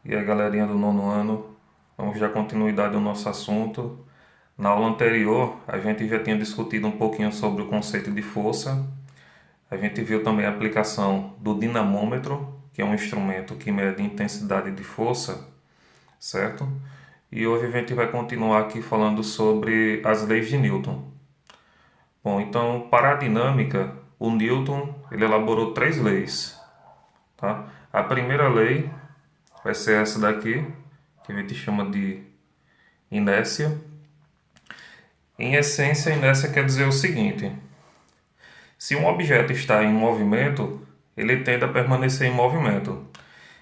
E aí, galerinha do nono ano, vamos dar continuidade ao nosso assunto. Na aula anterior, a gente já tinha discutido um pouquinho sobre o conceito de força. A gente viu também a aplicação do dinamômetro, que é um instrumento que mede intensidade de força, certo? E hoje a gente vai continuar aqui falando sobre as leis de Newton. Bom, então, para a dinâmica, o Newton ele elaborou três leis, tá? A primeira lei vai ser essa daqui, que a gente chama de inércia. Em essência, a inércia quer dizer o seguinte: se um objeto está em movimento, ele tende a permanecer em movimento.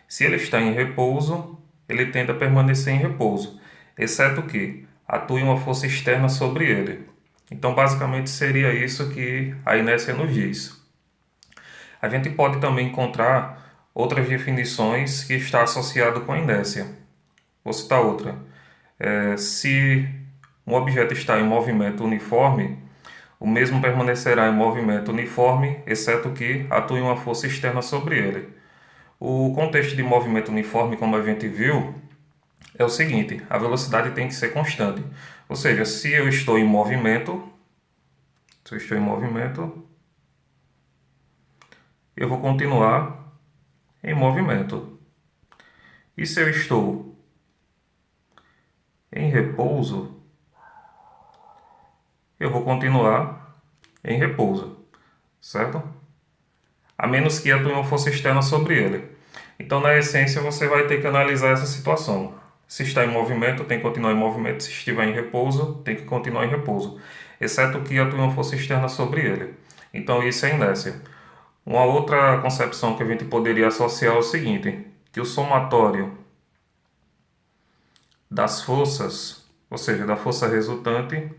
Se ele está em repouso, ele tende a permanecer em repouso, exceto que atue uma força externa sobre ele. Então, basicamente, seria isso que a inércia nos diz. A gente pode também encontrar outras definições que está associado com a inércia. Vou citar outra. Se um objeto está em movimento uniforme, o mesmo permanecerá em movimento uniforme, exceto que atue uma força externa sobre ele. O contexto de movimento uniforme, como a gente viu, é o seguinte: a velocidade tem que ser constante. Ou seja, se eu estou em movimento, eu vou continuar em movimento. E se eu estou em repouso, eu vou continuar em repouso, certo? A menos que atue uma força externa sobre ele. Então, na essência, você vai ter que analisar essa situação. Se está em movimento, tem que continuar em movimento. Se estiver em repouso, tem que continuar em repouso, exceto que atue uma força externa sobre ele. Então, isso é inércia. Uma outra concepção que a gente poderia associar é o seguinte: que o somatório das forças, ou seja, da força resultante,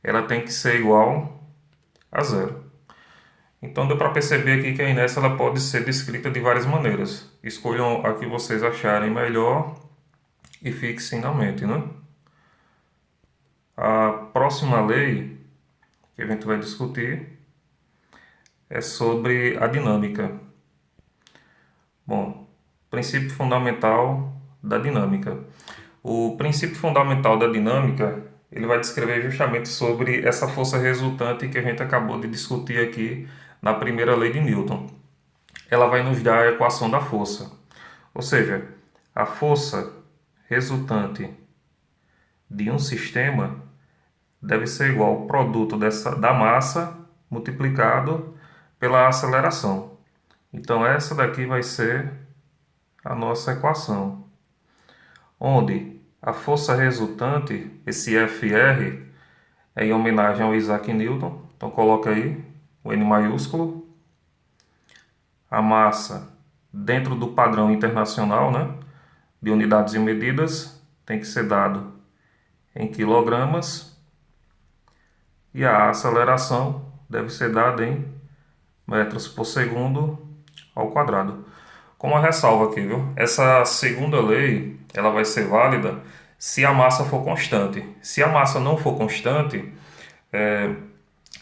ela tem que ser igual a zero. Então deu para perceber aqui que a inércia ela pode ser descrita de várias maneiras. Escolham a que vocês acharem melhor e fixem na mente, né? A próxima lei que a gente vai discutir é sobre a dinâmica. Bom, princípio fundamental da dinâmica. O princípio fundamental da dinâmica, ele vai descrever justamente sobre essa força resultante que a gente acabou de discutir aqui na primeira lei de Newton. Ela vai nos dar a equação da força. Ou seja, a força resultante de um sistema deve ser igual ao produto da massa multiplicado pela aceleração. Então essa daqui vai ser a nossa equação, onde a força resultante, esse Fr, é em homenagem ao Isaac Newton. Então coloca aí o N maiúsculo. A massa dentro do padrão internacional, né, de unidades e medidas, tem que ser dado em quilogramas. E a aceleração deve ser dada em metros por segundo ao quadrado. Com uma ressalva aqui, viu? Essa segunda lei, ela vai ser válida se a massa for constante. Se a massa não for constante,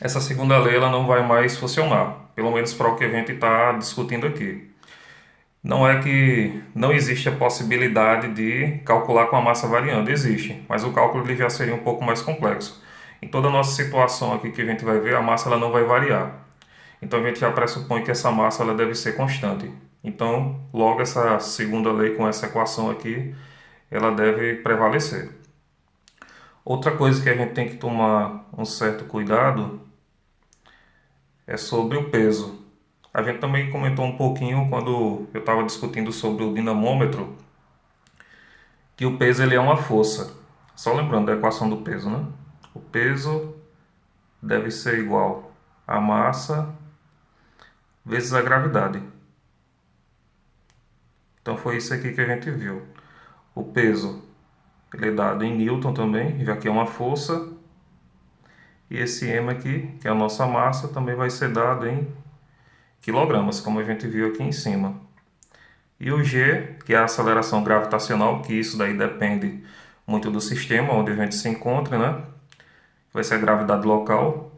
essa segunda lei ela não vai mais funcionar, pelo menos para o que a gente está discutindo aqui. Não é que não existe a possibilidade de calcular com a massa variando, existe, mas o cálculo ele já seria um pouco mais complexo. Em toda a nossa situação aqui que a gente vai ver, a massa ela não vai variar. Então a gente já pressupõe que essa massa ela deve ser constante. Então, logo essa segunda lei com essa equação aqui, ela deve prevalecer. Outra coisa que a gente tem que tomar um certo cuidado é sobre o peso. A gente também comentou um pouquinho quando eu estava discutindo sobre o dinamômetro, que o peso ele é uma força. Só lembrando da equação do peso, né? O peso deve ser igual a massa vezes a gravidade. Então foi isso aqui que a gente viu. O peso ele é dado em Newton também, já que é uma força. E esse M aqui, que é a nossa massa, também vai ser dado em quilogramas, como a gente viu aqui em cima. E o G, que é a aceleração gravitacional, que isso daí depende muito do sistema onde a gente se encontra, né? Vai ser a gravidade local,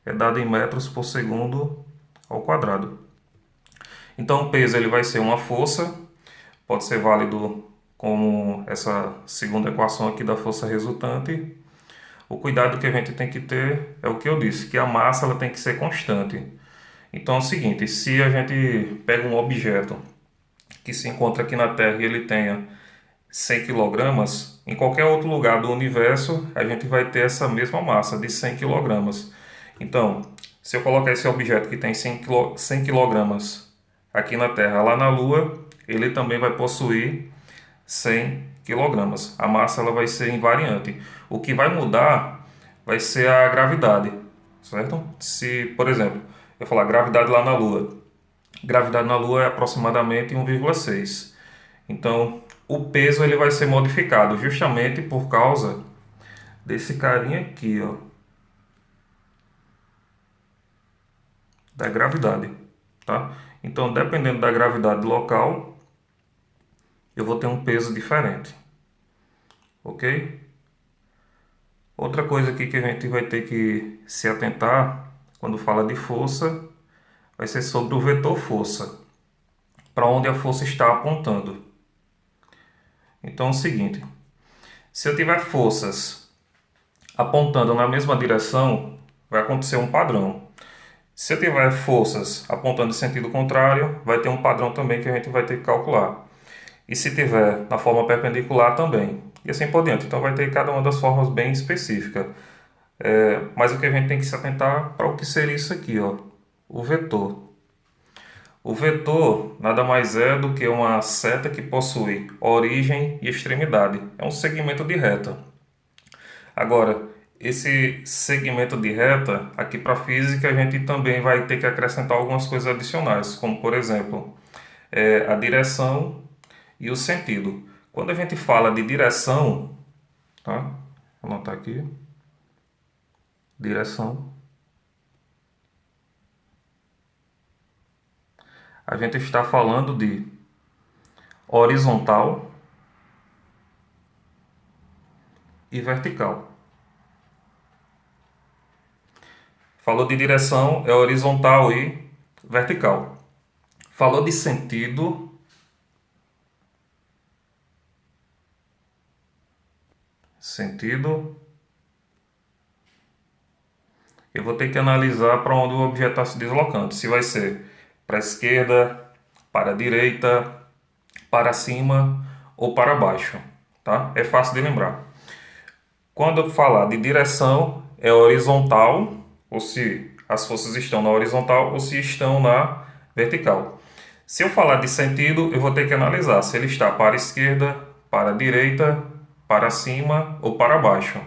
é dado em metros por segundo ao quadrado. Então o peso ele vai ser uma força, pode ser válido como essa segunda equação aqui da força resultante. O cuidado que a gente tem que ter é o que eu disse, que a massa ela tem que ser constante. Então é o seguinte, se a gente pega um objeto que se encontra aqui na Terra e ele tenha 100 quilogramas, em qualquer outro lugar do universo a gente vai ter essa mesma massa de 100 quilogramas. Então, se eu colocar esse objeto que tem 100 quilogramas aqui na Terra, lá na Lua, ele também vai possuir 100 quilogramas. A massa ela vai ser invariante. O que vai mudar vai ser a gravidade, certo? Se, por exemplo, eu falar gravidade lá na Lua, gravidade na Lua é aproximadamente 1,6. Então, o peso ele vai ser modificado justamente por causa desse carinha aqui, ó, da gravidade, tá? Então, dependendo da gravidade local, eu vou ter um peso diferente, ok? Outra coisa aqui que a gente vai ter que se atentar quando fala de força vai ser sobre o vetor força, para onde a força está apontando. Então é o seguinte, se eu tiver forças apontando na mesma direção, vai acontecer um padrão. Se eu tiver forças apontando em sentido contrário, vai ter um padrão também que a gente vai ter que calcular. E se tiver na forma perpendicular também. E assim por diante. Então vai ter cada uma das formas bem específica. Mas o que a gente tem que se atentar para o que seria isso aqui, ó, o vetor. O vetor nada mais é do que uma seta que possui origem e extremidade. É um segmento de reta. Agora, esse segmento de reta, aqui para a física, a gente também vai ter que acrescentar algumas coisas adicionais, como por exemplo, a direção e o sentido. Quando a gente fala de direção, tá? Vou anotar aqui, direção. A gente está falando de horizontal e vertical. Falou de direção, é horizontal e vertical. Falou de sentido, eu vou ter que analisar para onde o objeto está se deslocando. Se vai ser para a esquerda, para a direita, para cima ou para baixo, tá? É fácil de lembrar. Quando eu falar de direção, é horizontal, ou se as forças estão na horizontal ou se estão na vertical. Se eu falar de sentido, eu vou ter que analisar se ele está para a esquerda, para a direita, para cima ou para baixo.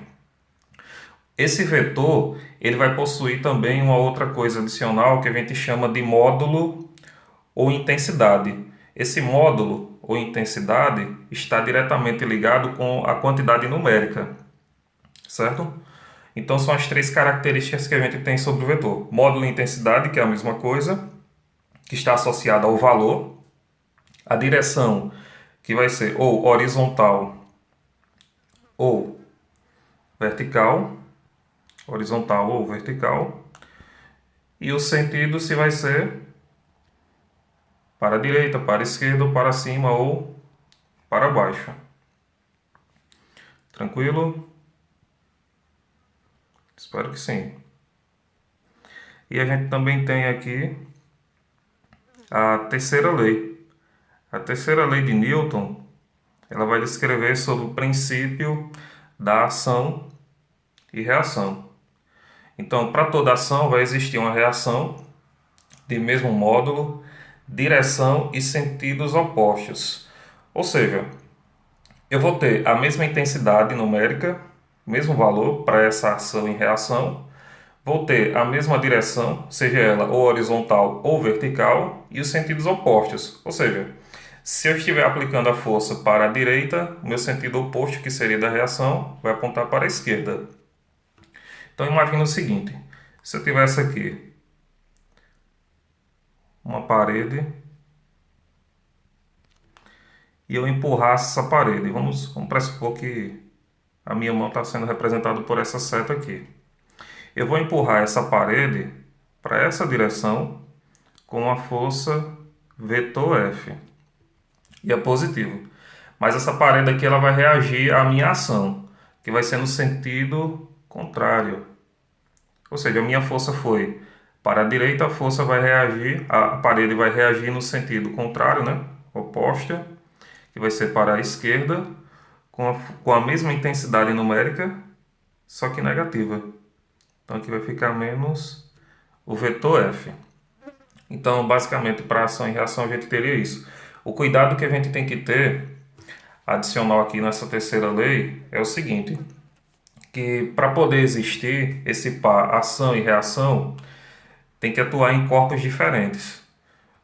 Esse vetor ele vai possuir também uma outra coisa adicional que a gente chama de módulo ou intensidade. Esse módulo ou intensidade está diretamente ligado com a quantidade numérica, certo? Então são as três características que a gente tem sobre o vetor. Módulo e intensidade, que é a mesma coisa, que está associada ao valor. A direção, que vai ser ou horizontal ou vertical. Horizontal ou vertical. E o sentido se vai ser para a direita, para a esquerda, para cima ou para baixo. Tranquilo? Espero que sim. E a gente também tem aqui a terceira lei. A terceira lei de Newton, ela vai descrever sobre o princípio da ação e reação. Então, para toda ação vai existir uma reação de mesmo módulo, direção e sentidos opostos. Ou seja, eu vou ter a mesma intensidade numérica, mesmo valor para essa ação e reação, vou ter a mesma direção, seja ela ou horizontal ou vertical, e os sentidos opostos. Ou seja, se eu estiver aplicando a força para a direita, o meu sentido oposto, que seria da reação, vai apontar para a esquerda. Então imagine o seguinte, se eu tivesse aqui uma parede e eu empurrasse essa parede, vamos pressupor que a minha mão está sendo representada por essa seta aqui. Eu vou empurrar essa parede para essa direção com a força vetor F. e é positivo. Mas essa parede aqui ela vai reagir à minha ação, que vai ser no sentido contrário. Ou seja, a minha força foi para a direita, a força vai reagir, a parede vai reagir no sentido contrário, né? Oposta, que vai ser para a esquerda, com a mesma intensidade numérica, só que negativa. Então aqui vai ficar menos o vetor F. Então, basicamente, para ação e reação a gente teria isso. O cuidado que a gente tem que ter, adicional aqui nessa terceira lei, é o seguinte, que para poder existir esse par ação e reação, tem que atuar em corpos diferentes.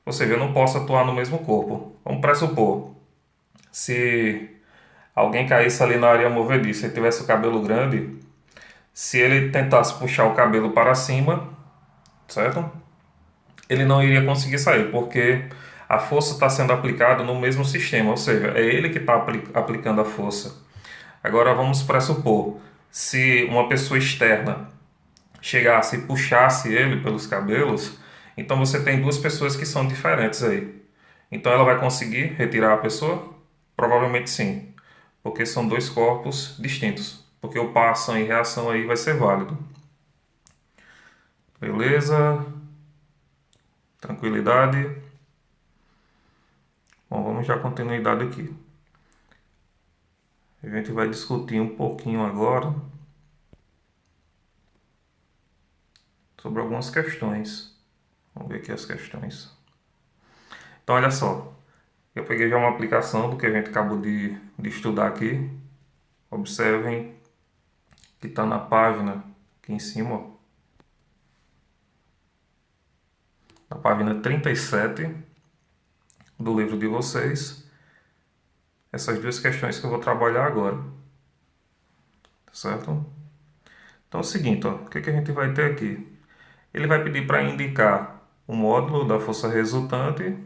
Ou seja, eu não posso atuar no mesmo corpo. Vamos pressupor, se alguém caísse ali na área movediça e tivesse o cabelo grande, se ele tentasse puxar o cabelo para cima, certo? Ele não iria conseguir sair, porque a força está sendo aplicada no mesmo sistema, ou seja, é ele que está aplicando a força. Agora vamos pressupor, se uma pessoa externa chegasse e puxasse ele pelos cabelos, então você tem duas pessoas que são diferentes aí. Então ela vai conseguir retirar a pessoa? Provavelmente sim, porque são dois corpos distintos, porque o par ação e reação aí vai ser válido. Beleza? Tranquilidade? Bom, vamos dar continuidade aqui. A gente vai discutir um pouquinho agora sobre algumas questões. Vamos ver aqui as questões. Então, olha só. Eu peguei já uma aplicação do que a gente acabou de estudar aqui. Observem que está na página aqui em cima, ó. Na página 37 do livro de vocês. Essas duas questões que eu vou trabalhar agora. Certo? Então é o seguinte, ó, o que a gente vai ter aqui? Ele vai pedir para indicar o módulo da força resultante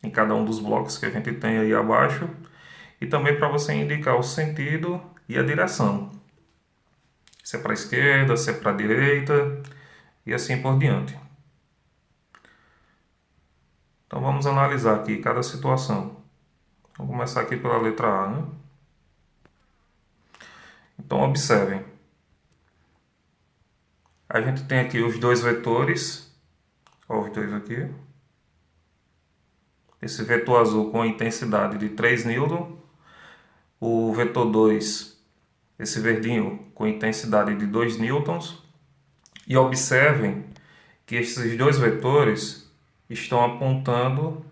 em cada um dos blocos que a gente tem aí abaixo e também para você indicar o sentido e a direção. Se é para a esquerda, se é para a direita e assim por diante. Então vamos analisar aqui cada situação. Vamos começar aqui pela letra A, né? Então observem. A gente tem aqui os dois vetores, ó, os dois aqui. Esse vetor azul com intensidade de 3 newton, o vetor 2, esse verdinho com intensidade de 2 newtons. E observem que esses dois vetores estão apontando,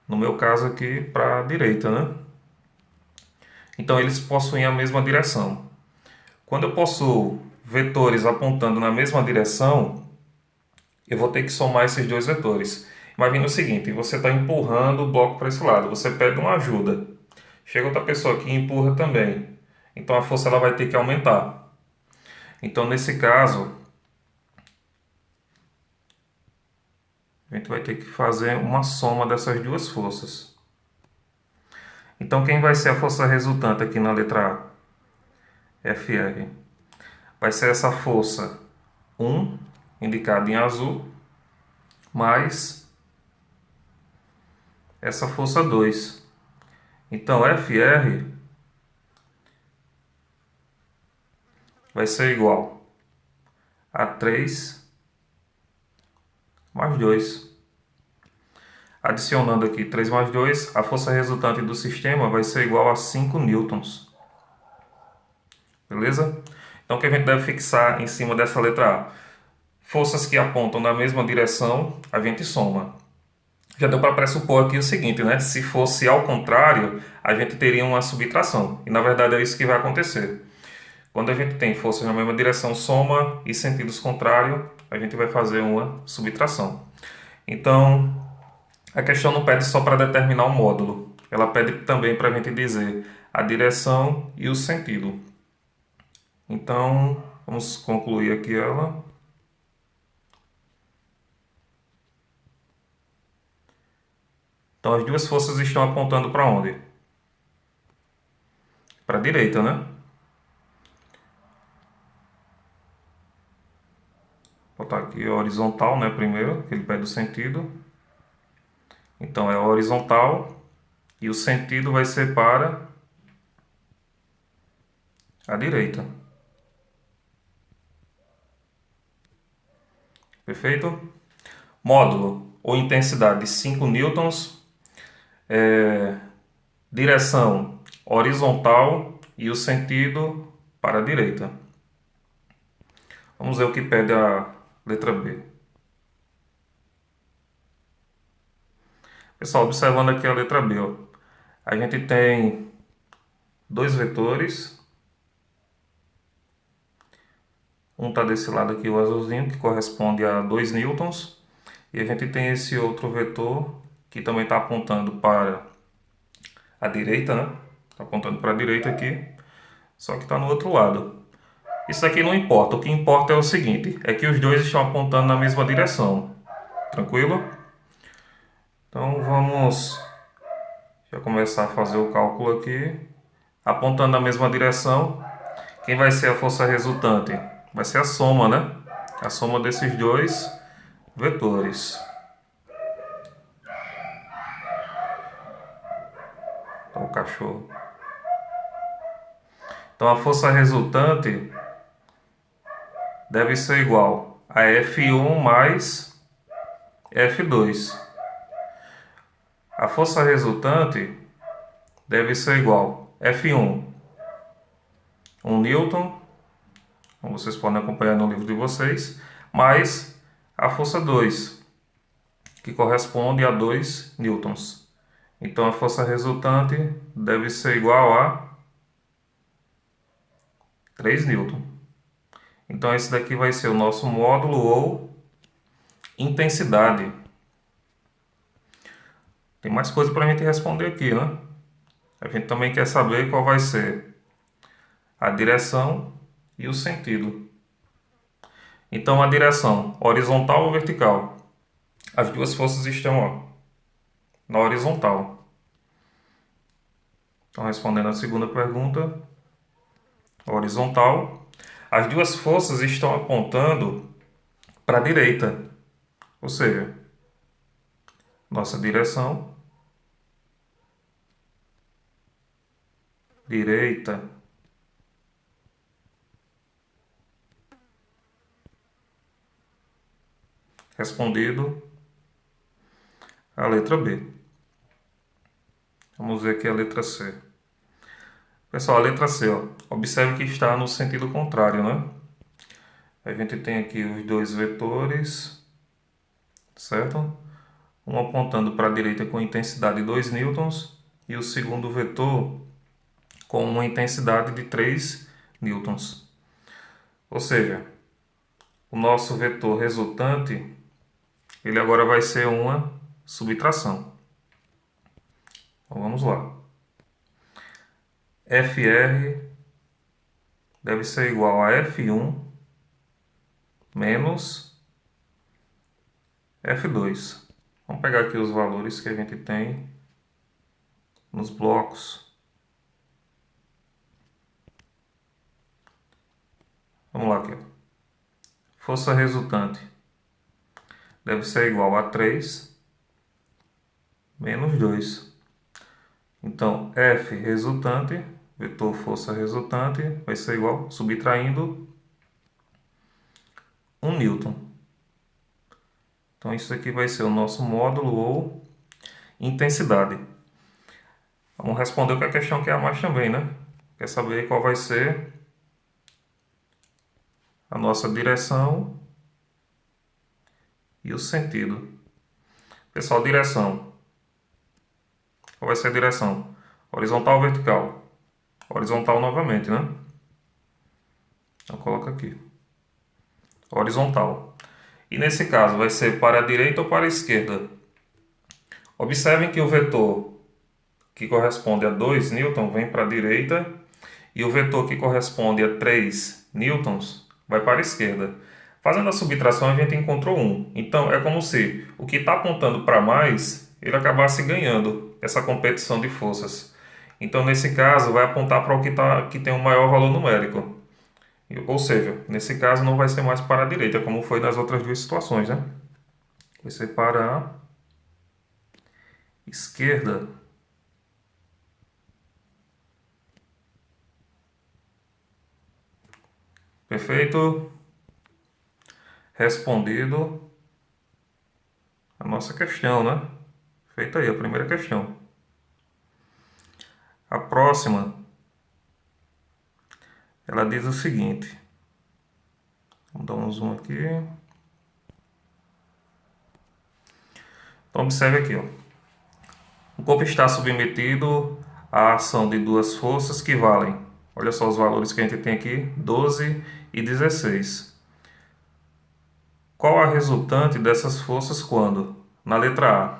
no meu caso aqui, para a direita, né? Então eles possuem a mesma direção. Quando eu possuo vetores apontando na mesma direção, eu vou ter que somar esses dois vetores. Imagina o seguinte, você está empurrando o bloco para esse lado, você pede uma ajuda. Chega outra pessoa aqui e empurra também. Então a força ela vai ter que aumentar. Então nesse caso, a gente vai ter que fazer uma soma dessas duas forças. Então quem vai ser a força resultante aqui na letra A? FR. Vai ser essa força 1, indicada em azul, mais essa força 2. Então FR vai ser igual a 3 mais 2. Adicionando aqui 3 mais 2, a força resultante do sistema vai ser igual a 5 newtons. Beleza? Então o que a gente deve fixar em cima dessa letra A? Forças que apontam na mesma direção, a gente soma. Já deu para pressupor aqui o seguinte, né? Se fosse ao contrário, a gente teria uma subtração. E na verdade é isso que vai acontecer. Quando a gente tem forças na mesma direção, soma, e sentidos contrários, a gente vai fazer uma subtração. Então, a questão não pede só para determinar o módulo. Ela pede também para a gente dizer a direção e o sentido. Então, vamos concluir aqui ela. Então, as duas forças estão apontando para onde? Para a direita, né? Vou botar aqui a horizontal, né? Primeiro, que ele pede o sentido. Então, é a horizontal. E o sentido vai ser para a direita. Perfeito? Módulo ou intensidade 5 newtons, direção horizontal e o sentido para a direita. Vamos ver o que pede a letra B. Pessoal, observando aqui a letra B, ó, a gente tem dois vetores. Um está desse lado aqui, o azulzinho, que corresponde a 2 newtons. E a gente tem esse outro vetor que também está apontando para a direita, né? Está apontando para a direita aqui, só que está no outro lado. Isso aqui não importa, o que importa é o seguinte, é que os dois estão apontando na mesma direção. Tranquilo? Então vamos já começar a fazer o cálculo aqui. Apontando na mesma direção, quem vai ser a força resultante? Vai ser a soma, né? A soma desses dois vetores. Então, o cachorro. Então a força resultante deve ser igual a F1 mais F2. A força resultante deve ser igual a F1, 1 newton, como vocês podem acompanhar no livro de vocês, mais a força 2, que corresponde a 2 newtons. Então a força resultante deve ser igual a 3 newton. Então esse daqui vai ser o nosso módulo ou intensidade. Tem mais coisa para a gente responder aqui, né? A gente também quer saber qual vai ser a direção e o sentido. Então a direção horizontal ou vertical? As duas forças estão, ó, na horizontal. Então respondendo a segunda pergunta, horizontal. As duas forças estão apontando para a direita, ou seja, nossa direção direita. Respondido a letra B. Vamos ver aqui a letra C. Pessoal, a letra C, ó, observe que está no sentido contrário, né? A gente tem aqui os dois vetores, certo? Um apontando para a direita com intensidade 2 newtons e o segundo vetor com uma intensidade de 3 newtons. Ou seja, o nosso vetor resultante, ele agora vai ser uma subtração. Então vamos lá. FR deve ser igual a F1 menos F2. Vamos pegar aqui os valores que a gente tem nos blocos. Vamos lá aqui. Força resultante deve ser igual a 3 menos 2. Então, F resultante, vetor força resultante, vai ser igual, subtraindo 1 newton. Então, isso aqui vai ser o nosso módulo ou intensidade. Vamos responder o que a questão quer mais também, né? Quer saber qual vai ser a nossa direção e o sentido. Pessoal, direção. Qual vai ser a direção? Horizontal ou vertical? Horizontal novamente, né? Então coloca aqui. Horizontal. E nesse caso vai ser para a direita ou para a esquerda? Observem que o vetor que corresponde a 2 newtons vem para a direita e o vetor que corresponde a 3 newtons vai para a esquerda. Fazendo a subtração a gente encontrou 1. Então é como se o que está apontando para mais, ele acabasse ganhando essa competição de forças. Então nesse caso vai apontar para o que tem um maior valor numérico. Ou seja, nesse caso não vai ser mais para a direita, como foi nas outras duas situações, né? Vai ser para a esquerda. Perfeito? Respondido a nossa questão, né? Feita aí a primeira questão. A próxima, ela diz o seguinte. Vamos dar um zoom aqui. Então observe aqui, ó. O corpo está submetido à ação de duas forças que valem. Olha só os valores que a gente tem aqui, 12 e 16. Qual a resultante dessas forças quando? Na letra A,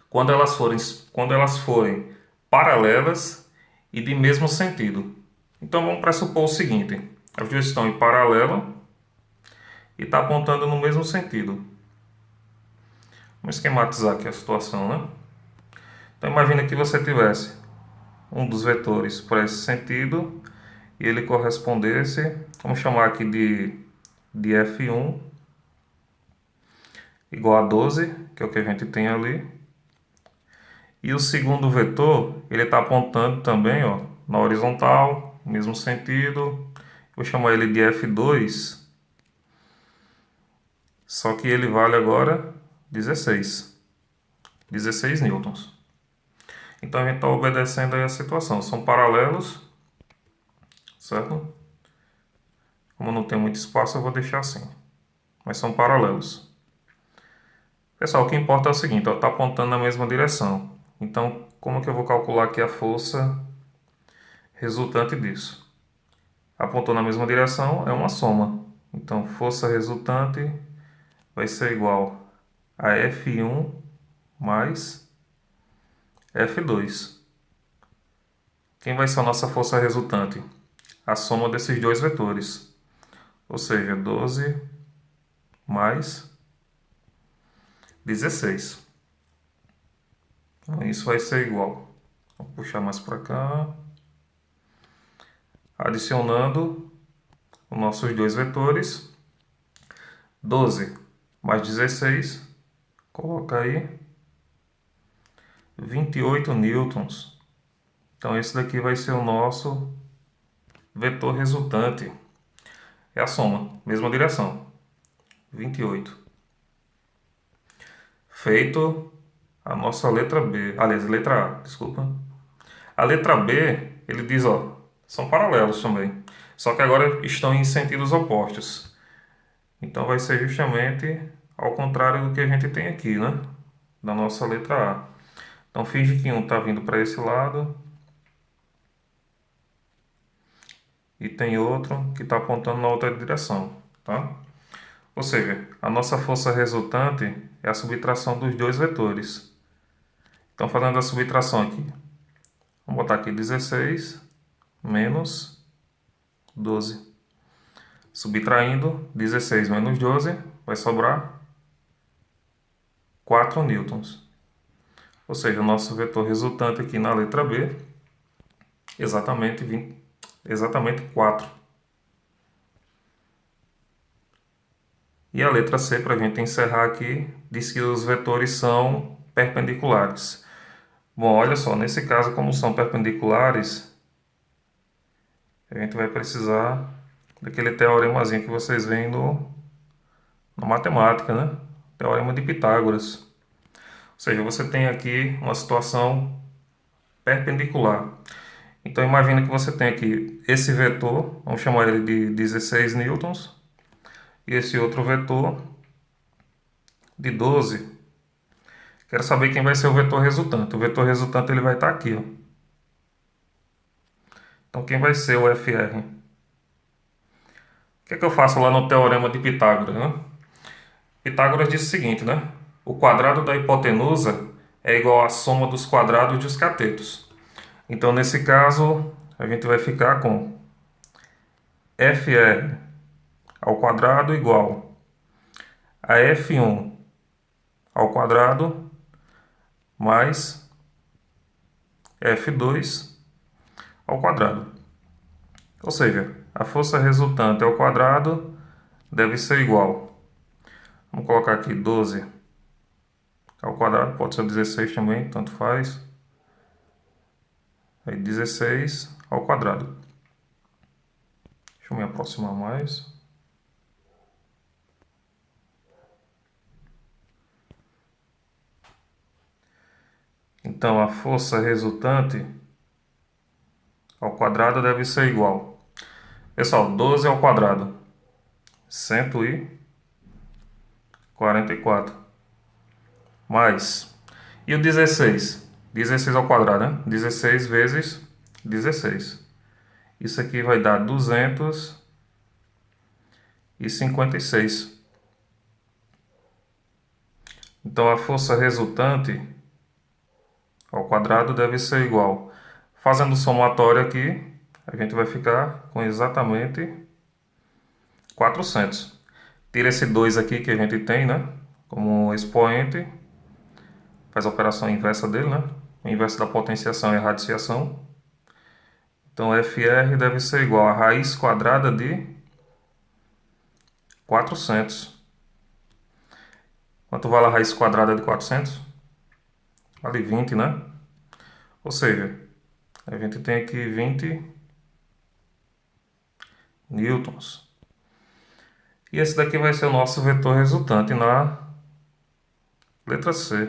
quando elas forem paralelas e de mesmo sentido. Então vamos pressupor o seguinte: as duas estão em paralelo e está apontando no mesmo sentido. Vamos esquematizar aqui a situação, né? Então imagine que você tivesse um dos vetores para esse sentido e ele correspondesse, vamos chamar aqui de F1 igual a 12, que é o que a gente tem ali. E o segundo vetor, ele está apontando também, ó, na horizontal, mesmo sentido. Vou chamar ele de F2, só que ele vale agora 16 newtons. Então a gente está obedecendo aí a situação. São paralelos, certo? Como não tem muito espaço, eu vou deixar assim. Mas são paralelos. Pessoal, o que importa é o seguinte, está apontando na mesma direção. Então, como que eu vou calcular aqui a força resultante disso? Apontou na mesma direção, é uma soma. Então, força resultante vai ser igual a F1 mais F2. Quem vai ser a nossa força resultante? A soma desses dois vetores. Ou seja, 12 mais 16. Então, isso vai ser igual. Vou puxar mais para cá. Adicionando os nossos dois vetores. 12 mais 16. Coloca aí. 28 newtons. Então esse daqui vai ser o nosso vetor resultante. É a soma, mesma direção. 28. Feito a nossa letra B. Aliás, letra A, desculpa. A letra B, ele diz, ó, são paralelos também. Só que agora estão em sentidos opostos. Então vai ser justamente ao contrário do que a gente tem aqui, né? Da nossa letra A. Então finge que um está vindo para esse lado e tem outro que está apontando na outra direção, tá? Ou seja, a nossa força resultante é a subtração dos dois vetores. Então, fazendo a subtração aqui, vamos botar aqui 16 menos 12. Subtraindo 16 menos 12, vai sobrar 4 newtons. Ou seja, o nosso vetor resultante aqui na letra B, exatamente 4. E a letra C, para a gente encerrar aqui, diz que os vetores são perpendiculares. Bom, olha só, nesse caso, como são perpendiculares, a gente vai precisar daquele teoremazinho que vocês veem na matemática, né? Teorema de Pitágoras. Ou seja, você tem aqui uma situação perpendicular. Então, imagina que você tem aqui esse vetor, vamos chamar ele de 16 newtons, e esse outro vetor de 12. Quero saber quem vai ser o vetor resultante. O vetor resultante ele vai estar aqui, ó. Então, quem vai ser o FR? O que é que eu faço lá no Teorema de Pitágoras, né? Pitágoras disse o seguinte, né? O quadrado da hipotenusa é igual à soma dos quadrados dos catetos. Então, nesse caso, a gente vai ficar com FR ao quadrado igual a F1 ao quadrado mais F2 ao quadrado. Ou seja, a força resultante ao quadrado deve ser igual. Vamos colocar aqui 12 ao quadrado, pode ser 16 também, tanto faz. Aí 16 ao quadrado. Deixa Deixa eu me aproximar mais. Então, a força resultante ao quadrado deve ser igual. Pessoal, 12 ao quadrado, 144. Mais. E o 16? 16 ao quadrado, né? 16 vezes 16. Isso aqui vai dar 256. Então, a força resultante ao quadrado deve ser igual. Fazendo o somatório aqui, a gente vai ficar com exatamente 400. Tira esse 2 aqui que a gente tem, né? Como expoente. Faz a operação inversa dele, né? O inverso da potenciação é a radiciação. Então, FR deve ser igual a raiz quadrada de 400. Quanto vale a raiz quadrada de 400? Vale 20, né? Ou seja, a gente tem aqui 20 newtons. E esse daqui vai ser o nosso vetor resultante na letra C.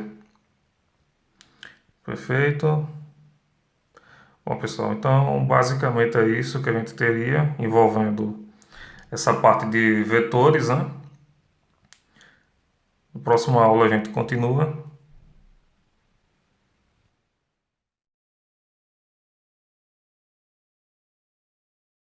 Perfeito? Bom, pessoal, então basicamente é isso que a gente teria envolvendo essa parte de vetores, né? Na próxima aula a gente continua.